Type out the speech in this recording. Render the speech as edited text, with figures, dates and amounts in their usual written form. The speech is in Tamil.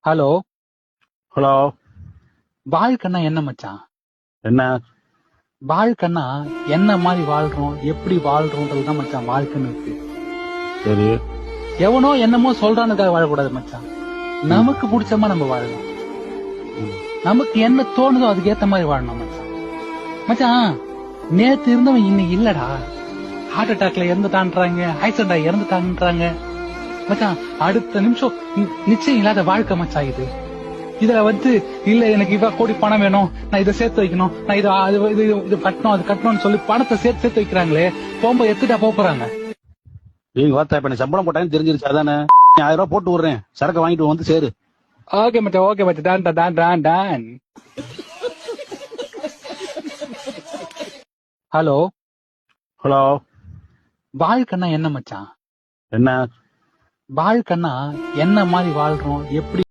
ஹலோ. ஹலோ. வாழ்க்கைன்னா என்ன மச்சான்? என்ன? வாழ்க்கைன்னா என்ன மாதிரி வாழ்றோம், எப்படி வாழ்றோம்ன்றதுதான் மச்சான் வாழ்க்கைன்னு இருக்கு. சரி. எவனோ என்னமோ சொல்றானுக்காக வாழக்கூடாது மச்சான். நமக்கு பிடிச்சமா நம்ம வாழணும். நமக்கு என்ன தோணுதோ அதுக்கு ஏத்த மாதிரி வாழணும் மச்சான். மச்சான், நேத்து இருந்தவன் இன்னைக்கு இல்லடா. ஹார்ட் அட்டாக்ல இறந்துட்டான்றாங்க, ஆக்சிடென்ட் ஆகி இறந்துட்டான்றாங்க மச்சான். அடுத்த நிமிஷம் நிச்சயம் இல்லாத வாழ்க்கை மச்சான் இது. இதுல இல்ல எனக்கு இவ கோடி பணம் வேணும், நான் இதை சேர்த்து வைக்கணும், நான் இது கட்டணும் அது கட்டணும்னு சொல்லி பணத்தை சேர்த்து வைக்கிறாங்களே, போகும்போது எடுத்துட்டா போறாங்க. நீங்க வார்த்தை இப்ப சம்பளம் போட்டான்னு தெரிஞ்சிருச்சு அதானே. 1000 ரூபாய் போட்டு விடுறேன், சரக்கு வாங்கிட்டு வந்து சேரு. ஓகே மச்சான், ஓகே மச்சான், டான் டான் டான். ஹலோ. ஹலோ. வாழ்க்கைன்னா என்ன மச்சான்? என்ன? வாழ்க்கைன்னா என்ன மாதிரி வாழ்றோம், எப்படி